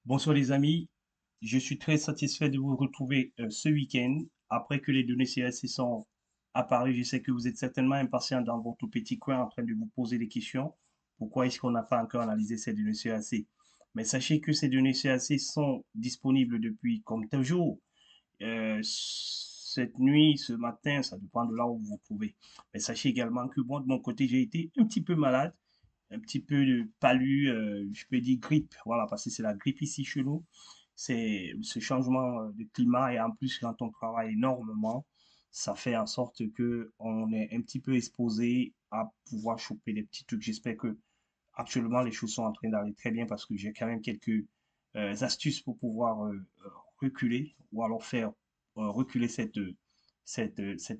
Bonsoir les amis, je suis très satisfait de vous retrouver ce week-end. Après que les données CRC sont apparues, je sais que vous êtes certainement impatient dans votre petit coin en train de vous poser des questions. Pourquoi est-ce qu'on n'a pas encore analysé ces données CRC? Mais sachez que ces données CRC sont disponibles depuis comme toujours, cette nuit, ce matin, ça dépend de là où vous vous trouvez. Mais sachez également que moi, de mon côté, j'ai été un petit peu malade, un petit peu de palu, je peux dire grippe, voilà, parce que c'est la grippe ici chez nous. C'est ce changement de climat et en plus quand on travaille énormément, ça fait en sorte que on est un petit peu exposé à pouvoir choper des petits trucs. J'espère que actuellement les choses sont en train d'aller très bien parce que j'ai quand même quelques astuces pour pouvoir reculer ou alors faire reculer cette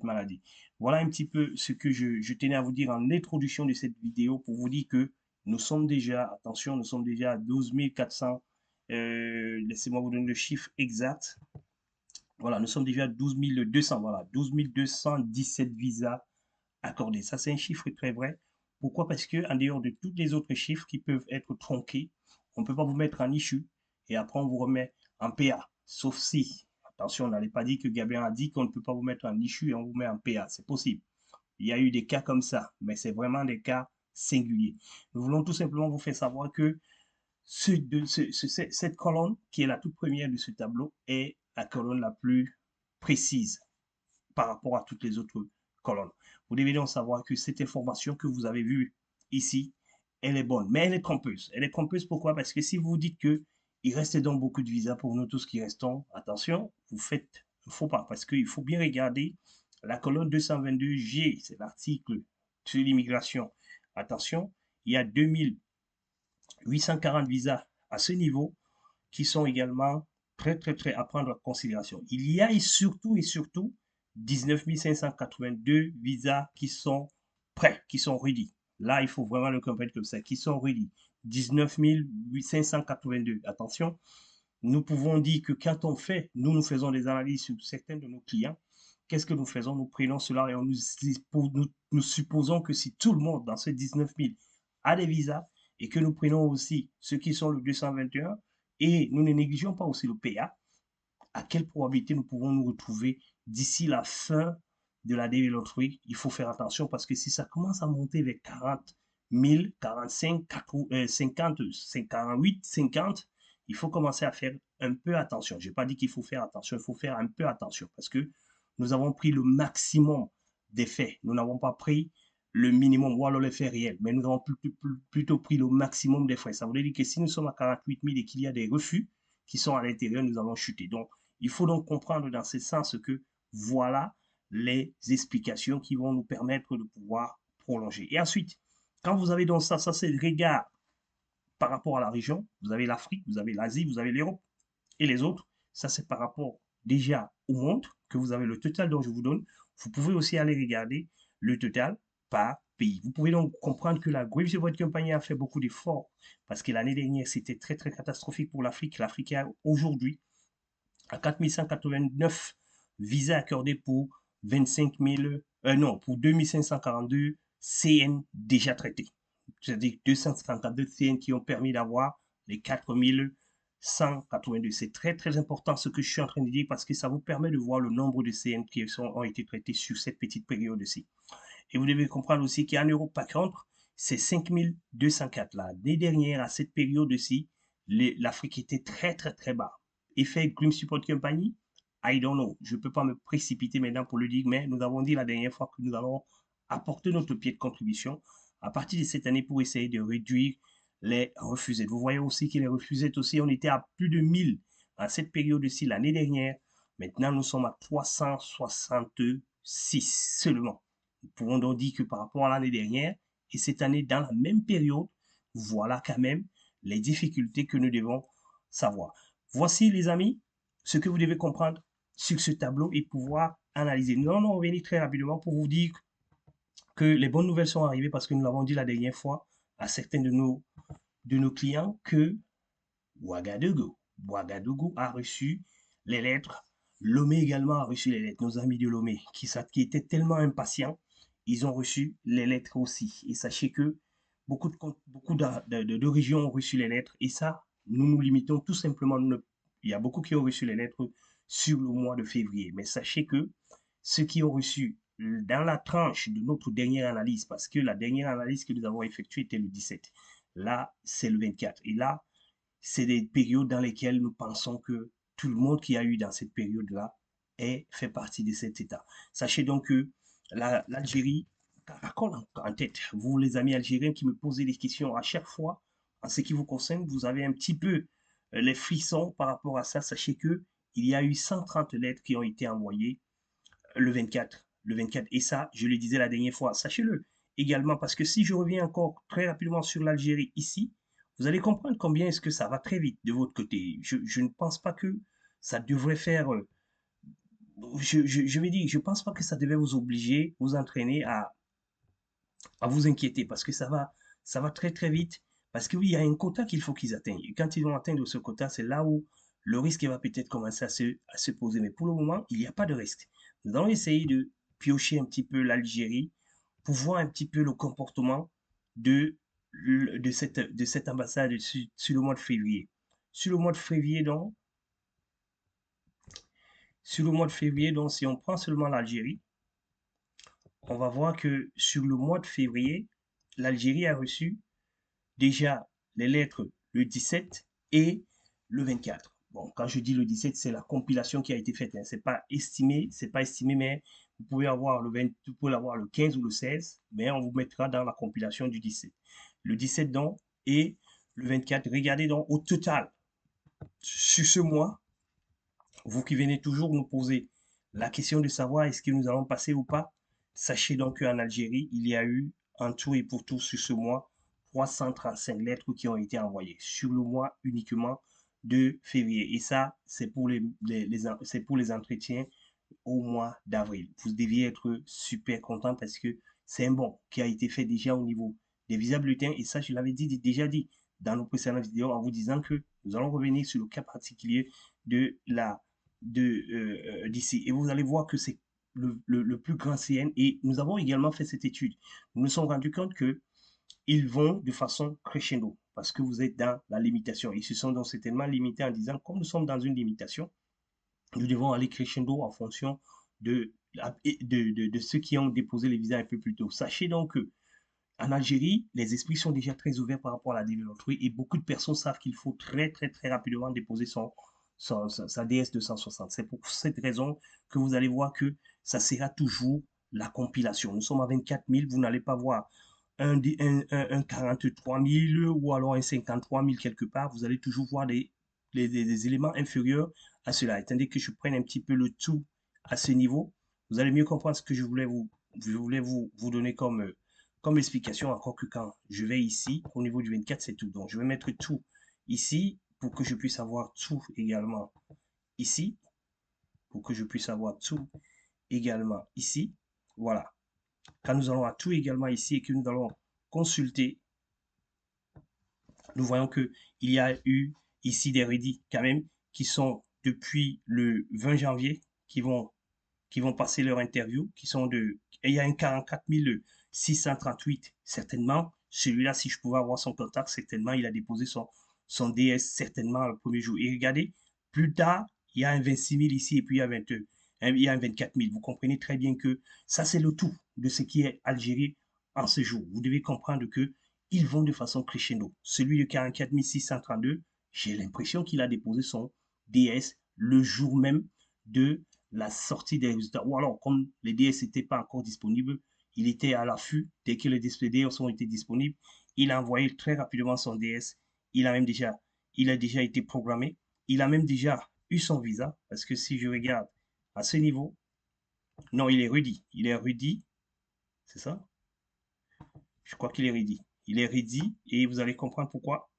maladie. Voilà un petit peu ce que je tenais à vous dire en introduction de cette vidéo pour vous dire que nous sommes déjà, attention, nous sommes déjà à 12 400, laissez-moi vous donner le chiffre exact. Voilà, nous sommes déjà à 12 200, voilà, 12 217 visas accordés. Ça, c'est un chiffre très vrai. Pourquoi? Parce que en dehors de tous les autres chiffres qui peuvent être tronqués, on ne peut pas vous mettre en issue et après on vous remet en PA. Sauf si, attention, on n'allait pas dire que Gabin a dit qu'on ne peut pas vous mettre en issue et on vous met en PA. C'est possible. Il y a eu des cas comme ça, mais c'est vraiment des cas singuliers. Nous voulons tout simplement vous faire savoir que cette colonne, qui est la toute première de ce tableau, est la colonne la plus précise par rapport à toutes les autres colonnes. Vous devez donc savoir que cette information que vous avez vue ici, elle est bonne, mais elle est trompeuse. Elle est trompeuse pourquoi? Parce que si vous dites que il reste donc beaucoup de visas pour nous tous qui restons, attention, vous faites un faux pas parce qu'il faut bien regarder la colonne 222G, c'est l'article sur l'immigration. Attention, il y a 2840 visas à ce niveau qui sont également très à prendre en considération. Il y a et surtout 19 582 visas qui sont prêts, qui sont ready. Là, il faut vraiment le comprendre comme ça, qui sont ready. 19 582. Attention, nous pouvons dire que quand on fait, nous faisons des analyses sur certains de nos clients. Qu'est-ce que nous faisons? Nous prenons cela et nous supposons que si tout le monde dans ces 19 000 a des visas et que nous prenons aussi ceux qui sont le 221 et nous ne négligeons pas aussi le PA, à quelle probabilité nous pouvons nous retrouver d'ici la fin de la développerie? Il faut faire attention parce que si ça commence à monter vers 40 000, 45, 50, 48, 50, il faut commencer à faire un peu attention. Je n'ai pas dit qu'il faut faire attention, il faut faire un peu attention parce que nous avons pris le maximum des faits. Nous n'avons pas pris le minimum ou alors les faits réels, mais nous avons plutôt pris le maximum des frais. Ça veut dire que si nous sommes à 48 000 et qu'il y a des refus qui sont à l'intérieur, nous allons chuter. Donc, il faut donc comprendre dans ce sens que voilà les explications qui vont nous permettre de pouvoir prolonger. Et ensuite, quand vous avez donc ça c'est le regard par rapport à la région. Vous avez l'Afrique, vous avez l'Asie, vous avez l'Europe et les autres. Ça, c'est par rapport déjà au monde que vous avez le total dont je vous donne. Vous pouvez aussi aller regarder le total par pays. Vous pouvez donc comprendre que la Grave World Company a fait beaucoup d'efforts parce que l'année dernière, c'était très catastrophique pour l'Afrique. L'Afrique a aujourd'hui à 4189 visas accordés pour 25 000, non, pour 2542 CN déjà traités. C'est-à-dire 252 CN qui ont permis d'avoir les 4182. C'est très important ce que je suis en train de dire parce que ça vous permet de voir le nombre de CN qui ont été traités sur cette petite période-ci. Et vous devez comprendre aussi qu'en Europe, par contre, c'est 5204. L'année dernière, à cette période-ci, l'Afrique était très bas. Effet Grim Support Company, I don't know. Je ne peux pas me précipiter maintenant pour le dire, mais nous avons dit la dernière fois que nous allons apporter notre pied de contribution à partir de cette année pour essayer de réduire les refusettes. Vous voyez aussi que les refusettes aussi, on était à plus de 1000 à cette période-ci l'année dernière. Maintenant, nous sommes à 366 seulement. Nous pouvons donc dire que par rapport à l'année dernière et cette année dans la même période, voilà quand même les difficultés que nous devons savoir. Voici les amis, ce que vous devez comprendre sur ce tableau et pouvoir analyser. Nous allons revenir très rapidement pour vous dire que les bonnes nouvelles sont arrivées parce que nous l'avons dit la dernière fois à certains de nos clients que Ouagadougou a reçu les lettres. Lomé également a reçu les lettres. Nos amis de Lomé qui étaient tellement impatients, ils ont reçu les lettres aussi. Et sachez que beaucoup de régions ont reçu les lettres. Et ça, nous nous limitons tout simplement, il y a beaucoup qui ont reçu les lettres sur le mois de février. Mais sachez que ceux qui ont reçu dans la tranche de notre dernière analyse, parce que la dernière analyse que nous avons effectuée était le 17, là, c'est le 24. Et là, c'est des périodes dans lesquelles nous pensons que tout le monde qui a eu dans cette période-là fait partie de cet état. Sachez donc que l'Algérie caracole en tête. Vous, les amis algériens qui me posez des questions à chaque fois, en ce qui vous concerne, vous avez un petit peu les frissons par rapport à ça. Sachez que il y a eu 130 lettres qui ont été envoyées le 24. Le 24. Et ça, je le disais la dernière fois, sachez-le également, parce que si je reviens encore très rapidement sur l'Algérie ici, vous allez comprendre combien est-ce que ça va très vite de votre côté. Je ne pense pas que ça devrait faire... je vais dire, je ne pense pas que ça devait vous obliger, vous entraîner à vous inquiéter, parce que ça va très très vite. Parce que oui, il y a un quota qu'il faut qu'ils atteignent. Et quand ils vont atteindre ce quota, c'est là où le risque va peut-être commencer à se poser. Mais pour le moment, il n'y a pas de risque. Nous allons essayer de piocher un petit peu l'Algérie pour voir un petit peu le comportement de, de cette ambassade sur le mois de février. Sur le mois de février, donc, sur le mois de février, donc, si on prend seulement l'Algérie, on va voir que sur le mois de février, l'Algérie a reçu déjà les lettres le 17 et le 24. Bon, quand je dis le 17, c'est la compilation qui a été faite. Hein. C'est pas estimé, mais vous pouvez avoir vous pouvez avoir le 15 ou le 16, mais on vous mettra dans la compilation du 17. Le 17 donc et le 24. Regardez donc au total sur ce mois, vous qui venez toujours nous poser la question de savoir est-ce que nous allons passer ou pas, sachez donc qu'en Algérie, il y a eu en tout et pour tout sur ce mois 335 lettres qui ont été envoyées sur le mois uniquement de février. Et ça, c'est pour c'est pour les entretiens au mois d'avril. Vous deviez être super content parce que c'est un bond qui a été fait déjà au niveau des visas bulletins. Et ça, je l'avais déjà dit dans nos précédentes vidéos en vous disant que nous allons revenir sur le cas particulier de d'ici. Et vous allez voir que c'est le plus grand CN. Et nous avons également fait cette étude. Nous nous sommes rendus compte que ils vont de façon crescendo parce que vous êtes dans la limitation. Ils se sont donc certainement limités en disant, comme nous sommes dans une limitation, nous devons aller crescendo en fonction de ceux qui ont déposé les visas un peu plus tôt. Sachez donc que en Algérie, les esprits sont déjà très ouverts par rapport à la développerie et beaucoup de personnes savent qu'il faut très, très, très rapidement déposer sa DS 260. C'est pour cette raison que vous allez voir que ça sera toujours la compilation. Nous sommes à 24 000, vous n'allez pas voir un 43 000 ou alors un 53 000 quelque part. Vous allez toujours voir des éléments inférieurs à cela. Attendez que je prenne un petit peu le tout à ce niveau. Vous allez mieux comprendre ce que je voulais vous donner comme explication, encore que quand je vais ici, au niveau du 24, c'est tout. Donc, je vais mettre tout ici pour que je puisse avoir tout également ici, pour que je puisse avoir tout également ici. Voilà. Quand nous allons à tout également ici et que nous allons consulter, nous voyons que il y a eu ici des redits quand même qui sont depuis le 20 janvier qui vont passer leur interview, qui sont de... Et il y a un 44 638, certainement. Celui-là, si je pouvais avoir son contact, certainement, il a déposé son DS, certainement, le premier jour. Et regardez, plus tard, il y a un 26 000 ici et puis il y a, il y a un 24 000. Vous comprenez très bien que ça, c'est le tout de ce qui est Algérie en ce jour. Vous devez comprendre que ils vont de façon crescendo. Celui de 44 632, j'ai l'impression qu'il a déposé son DS le jour même de la sortie des résultats. Ou alors, comme les DS n'étaient pas encore disponibles, il était à l'affût. Dès que les DS ont été disponibles, il a envoyé très rapidement son DS. Il a déjà été programmé. Il a même déjà eu son visa. Parce que si je regarde à ce niveau, non, il est ready. Il est ready. C'est ça? Je crois qu'il est ready. Il est ready et vous allez comprendre pourquoi.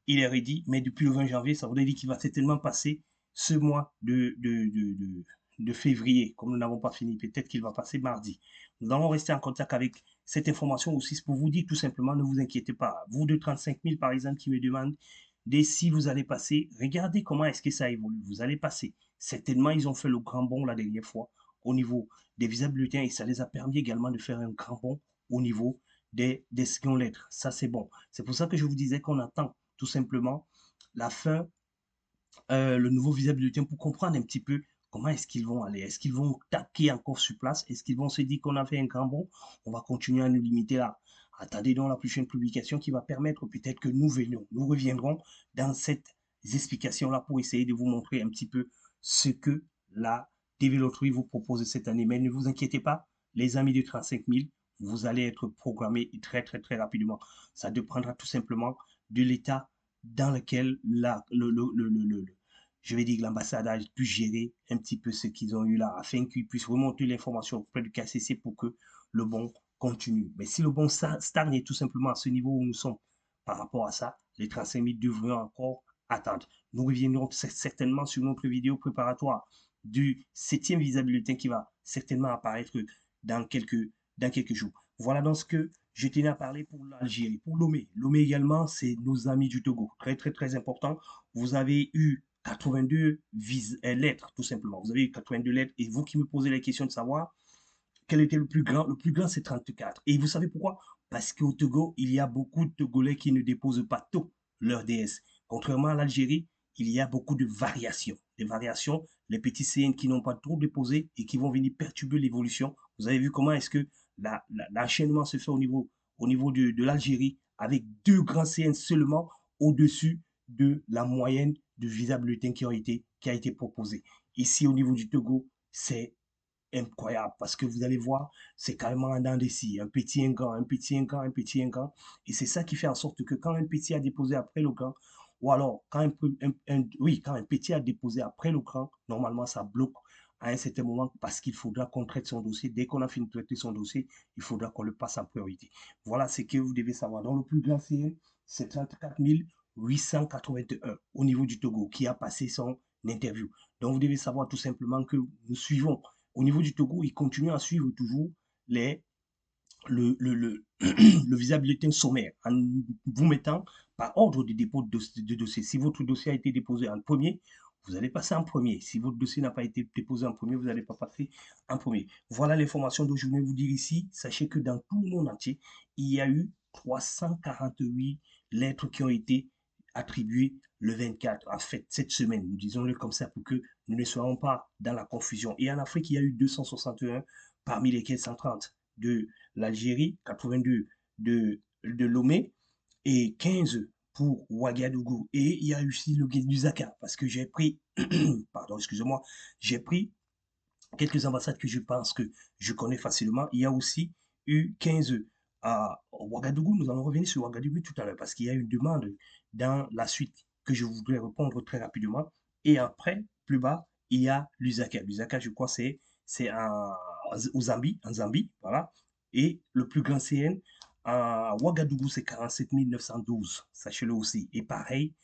Il est ready, mais depuis le 20 janvier, ça voudrait dire qu'il va certainement passer ce mois de février, comme nous n'avons pas fini. Peut-être qu'il va passer mardi. Nous allons rester en contact avec cette information aussi pour vous dire tout simplement, ne vous inquiétez pas. Vous de 35 000 par exemple qui me demandent dès si vous allez passer, regardez comment est-ce que ça évolue. Vous allez passer. Certainement, ils ont fait le grand bond la dernière fois au niveau des visas bulletins et ça les a permis également de faire un grand bond au niveau des secondes lettres. Ça, c'est bon. C'est pour ça que je vous disais qu'on attend tout simplement la fin, le nouveau visa bulletin pour comprendre un petit peu comment est-ce qu'ils vont aller. Est-ce qu'ils vont taquer encore sur place? Est-ce qu'ils vont se dire qu'on a fait un grand bond? On va continuer à nous limiter là. Attendez donc la prochaine publication qui va permettre peut-être que nous reviendrons dans cette explication-là pour essayer de vous montrer un petit peu ce que la TV Lottery vous propose cette année. Mais ne vous inquiétez pas, les amis de 35 000, vous allez être programmés très, très, très rapidement. Ça dépendra tout simplement de l'état dans lequel je vais dire que l'ambassade a pu gérer un petit peu ce qu'ils ont eu là, afin qu'ils puissent remonter l'information auprès du KCC pour que le bon continue. Mais si le bon stagne tout simplement à ce niveau où nous sommes par rapport à ça, les 35 000 devraient encore attendre. Nous reviendrons certainement sur notre vidéo préparatoire du 7e visa bulletin qui va certainement apparaître dans quelques jours. Voilà donc ce que je tenais à parler pour l'Algérie. Pour Lomé, Lomé également, c'est nos amis du Togo. Très, très, très important. Vous avez eu 82 lettres, tout simplement. Vous avez eu 82 lettres. Et vous qui me posez la question de savoir quel était le plus grand, c'est 34. Et vous savez pourquoi? Parce qu'au Togo, il y a beaucoup de Togolais qui ne déposent pas tôt leur DS. Contrairement à l'Algérie, il y a beaucoup de variations. Des variations, les petits CN qui n'ont pas trop déposé et qui vont venir perturber l'évolution. Vous avez vu comment est-ce que l'enchaînement se fait au niveau de l'Algérie avec deux grands CN seulement au-dessus de la moyenne de visa bulletin qui a été proposé. Ici, au niveau du Togo, c'est incroyable parce que vous allez voir, c'est carrément un dent des scies, un petit, un grand, un petit, un grand, un petit, un grand. Et c'est ça qui fait en sorte que quand un petit a déposé après le grand, ou alors quand oui, quand un petit a déposé après le grand, normalement ça bloque à un certain moment parce qu'il faudra qu'on traite son dossier. Dès qu'on a fini de traiter son dossier, il faudra qu'on le passe en priorité. Voilà ce que vous devez savoir. Dans le plus grand CN, c'est 34 881 au niveau du Togo qui a passé son interview. Donc vous devez savoir tout simplement que nous suivons au niveau du Togo, ils continuent à suivre toujours les, le visa bulletin sommaire en vous mettant par ordre de dépôt de dossier. Si votre dossier a été déposé en premier, vous allez passer en premier. Si votre dossier n'a pas été déposé en premier, vous n'allez pas passer en premier. Voilà l'information dont je voulais vous dire ici. Sachez que dans tout le monde entier, il y a eu 348 lettres qui ont été attribuées le 24, en fait, cette semaine. Disons-le comme ça pour que nous ne soyons pas dans la confusion. Et en Afrique, il y a eu 261, parmi lesquels 130 de l'Algérie, 82 de Lomé et 15 pour Ouagadougou. Et il y a aussi le Lusaka, parce que j'ai pris, pardon, excusez-moi, j'ai pris quelques ambassades que je pense que je connais facilement. Il y a aussi eu 15 à Ouagadougou. Nous allons revenir sur Ouagadougou tout à l'heure parce qu'il y a une demande dans la suite que je voudrais répondre très rapidement. Et après, plus bas, il y a Lusaka. Lusaka, je crois, c'est en Zambie, voilà. Et le plus grand CN à Ouagadougou, c'est 47 912. Sachez-le aussi. Et pareil,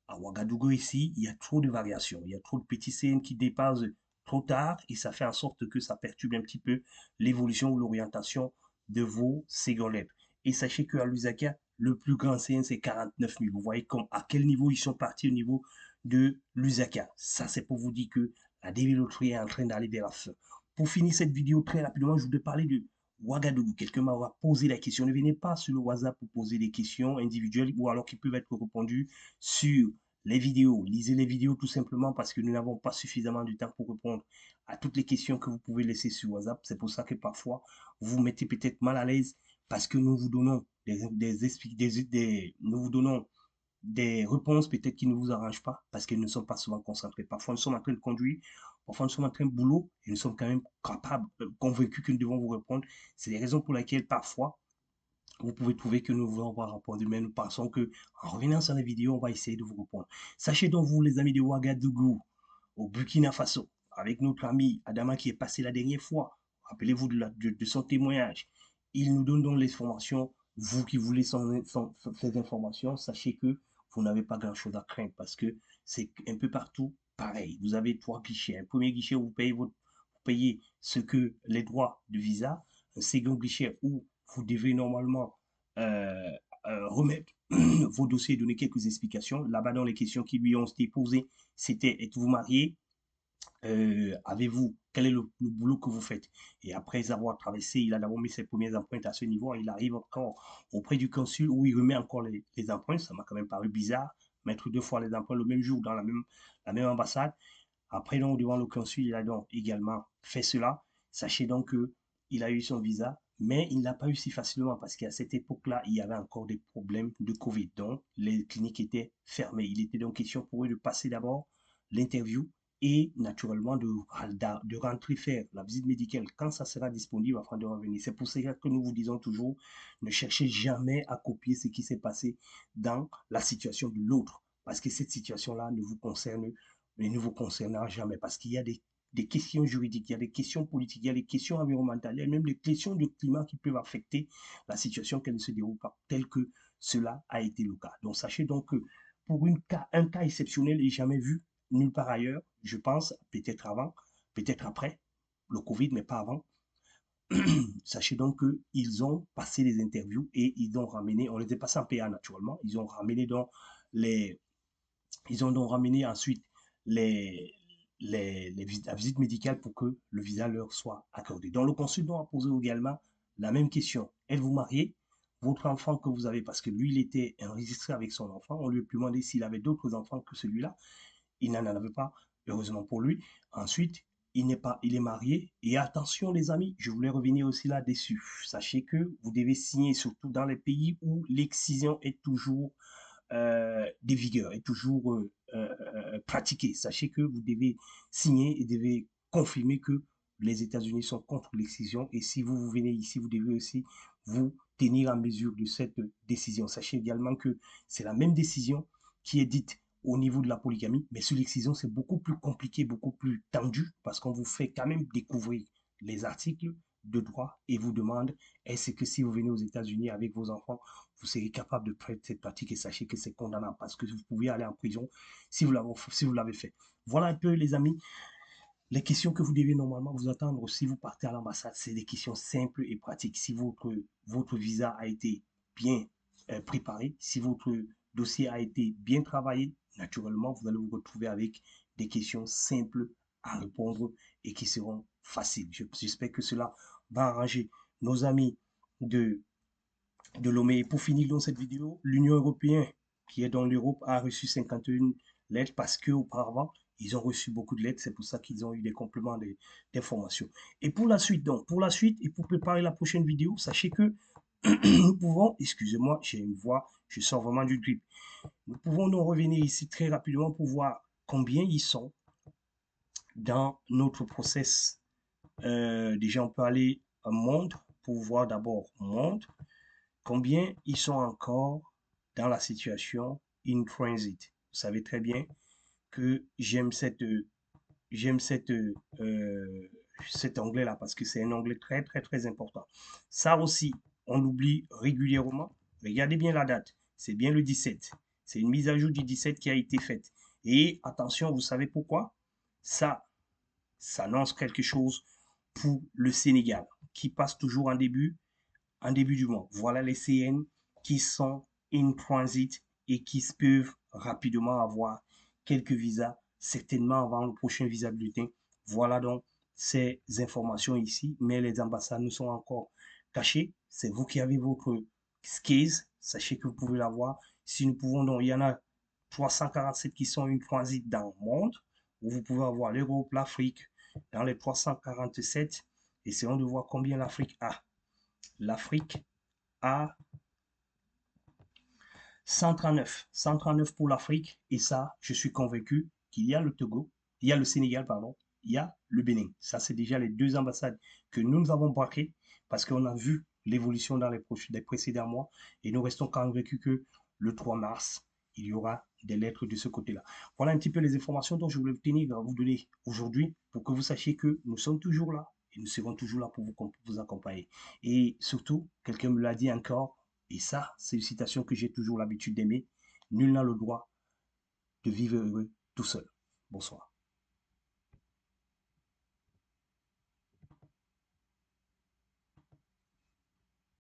à Ouagadougou ici, il y a trop de variations. Il y a trop de petits CN qui dépassent trop tard et ça fait en sorte que ça perturbe un petit peu l'évolution ou l'orientation de vos secondes lettres. Et sachez qu'à Lusaka, le plus grand CN, c'est 49 000. Vous voyez comme, à quel niveau ils sont partis au niveau de Lusaka. Ça, c'est pour vous dire que la développerie est en train d'aller vers la fin. Pour finir cette vidéo très rapidement, je voudrais parler de Ouagadougou. Quelqu'un m'a posé la question. Ne venez pas sur le WhatsApp pour poser des questions individuelles ou alors qui peuvent être répondues sur les vidéos. Lisez les vidéos tout simplement parce que nous n'avons pas suffisamment de temps pour répondre à toutes les questions que vous pouvez laisser sur WhatsApp. C'est pour ça que parfois, vous vous mettez peut-être mal à l'aise parce que nous vous donnons nous vous donnons des réponses peut-être qui ne vous arrangent pas parce qu'elles ne sont pas souvent concentrées. Parfois, nous sommes en train de conduire, parfois, nous sommes en train de boulot et nous sommes quand même capables, convaincus que nous devons vous répondre. C'est les raisons pour lesquelles parfois, vous pouvez trouver que nous ne voulons pas répondre, mais nous pensons que en revenant sur la vidéo, on va essayer de vous répondre. Sachez donc, vous, les amis de Ouagadougou, au Burkina Faso, avec notre ami Adama qui est passé la dernière fois, rappelez-vous de son témoignage. Il nous donne donc les informations. Vous qui voulez ces informations, sachez que vous n'avez pas grand-chose à craindre parce que c'est un peu partout pareil. Vous avez trois guichets. Un premier guichet où vous payez ce que les droits de visa. Un second guichet où vous devez normalement euh, remettre vos dossiers et donner quelques explications. Là-bas, dans les questions qui lui ont été posées, c'était êtes-vous marié? Avez-vous, quel est le boulot que vous faites? Et après avoir traversé, il a d'abord mis ses premières empreintes à ce niveau, il arrive encore auprès du consul où il remet encore les empreintes. Ça m'a quand même paru bizarre mettre 2 fois les empreintes le même jour dans la même ambassade. Après, donc, devant le consul, il a donc également fait cela. Sachez donc qu'il a eu son visa, mais il ne l'a pas eu si facilement parce qu'à cette époque-là, il y avait encore des problèmes de Covid. Donc, les cliniques étaient fermées. Il était donc question pour eux de passer d'abord l'interview et naturellement de rentrer faire la visite médicale quand ça sera disponible afin de revenir. C'est pour ça que nous vous disons toujours, ne cherchez jamais à copier ce qui s'est passé dans la situation de l'autre parce que cette situation-là ne vous concerne mais ne vous concernera jamais parce qu'il y a des questions juridiques, il y a des questions politiques, il y a des questions environnementales, il y a même des questions de climat qui peuvent affecter la situation qu'elle ne se déroule pas tel que cela a été le cas. Donc sachez donc que pour un cas exceptionnel et jamais vu nulle part ailleurs, je pense, peut-être avant, peut-être après le Covid, mais pas avant, sachez donc qu'ils ont passé les interviews et ils ont ramené, on les a passés en PA naturellement, ils ont ramené donc les, ils ont donc ramené ensuite les, la visite médicale pour que le visa leur soit accordé. Donc le consul a posé également la même question. Êtes-vous marié? Votre enfant que vous avez, parce que lui, il était enregistré avec son enfant, on lui a demandé s'il avait d'autres enfants que celui-là. Il n'en avait pas, heureusement pour lui. Ensuite, il est marié. Et attention les amis, je voulais revenir aussi là-dessus. Sachez que vous devez signer, surtout dans les pays où l'excision est toujours de vigueur, est toujours pratiquée. Sachez que vous devez signer et devez confirmer que les États-Unis sont contre l'excision. Et si vous venez ici, vous devez aussi vous tenir en mesure de cette décision. Sachez également que c'est la même décision qui est dite au niveau de la polygamie, mais sur l'excision, c'est beaucoup plus compliqué, beaucoup plus tendu, parce qu'on vous fait quand même découvrir les articles de droit et vous demande est-ce que si vous venez aux États-Unis avec vos enfants, vous serez capable de prendre cette pratique et sachez que c'est condamnable parce que vous pouvez aller en prison si vous l'avez fait. Voilà un peu les amis, les questions que vous devez normalement vous attendre si vous partez à l'ambassade, c'est des questions simples et pratiques. Si votre visa a été bien préparé, si votre dossier a été bien travaillé, naturellement, vous allez vous retrouver avec des questions simples à répondre et qui seront faciles. J'espère que cela va arranger nos amis de Lomé. Et pour finir dans cette vidéo, l'Union européenne, qui est dans l'Europe, a reçu 51 lettres parce qu'auparavant, ils ont reçu beaucoup de lettres. C'est pour ça qu'ils ont eu des compléments d'informations. Et pour la suite, donc, pour la suite et pour préparer la prochaine vidéo, sachez que nous pouvons, excusez-moi, j'ai une voix, je sors vraiment du grip. Nous pouvons donc revenir ici très rapidement pour voir combien ils sont dans notre process. Déjà, on peut aller à monde pour voir d'abord monde combien ils sont encore dans la situation in transit. Vous savez très bien que j'aime cet onglet-là parce que c'est un onglet très, très, très important. Ça aussi, on l'oublie régulièrement. Regardez bien la date. C'est bien le 17. C'est une mise à jour du 17 qui a été faite. Et attention, vous savez pourquoi? Ça s'annonce quelque chose pour le Sénégal, qui passe toujours en début du mois. Voilà les CN qui sont in transit et qui peuvent rapidement avoir quelques visas, certainement avant le prochain visa bulletin. Voilà donc ces informations ici, mais les ambassades nous sont encore cachées. C'est vous qui avez votre case. Sachez que vous pouvez l'avoir. Si nous pouvons, donc, il y en a 347 qui sont in transit dans le monde, où vous pouvez avoir l'Europe, l'Afrique, dans les 347. Essayons de voir combien l'Afrique a. L'Afrique a 139 pour l'Afrique. Et ça, je suis convaincu qu'il y a le Togo, il y a le Sénégal, pardon, il y a le Bénin. Ça, c'est déjà les deux ambassades que nous avons braquées parce qu'on a vu l'évolution dans les précédents mois. Et nous restons convaincus que le 3 mars, il y aura des lettres de ce côté-là. Voilà un petit peu les informations dont je voulais tenir à vous donner aujourd'hui pour que vous sachiez que nous sommes toujours là et nous serons toujours là pour vous accompagner. Et surtout, quelqu'un me l'a dit encore, et ça, c'est une citation que j'ai toujours l'habitude d'aimer. Nul n'a le droit de vivre heureux tout seul. Bonsoir.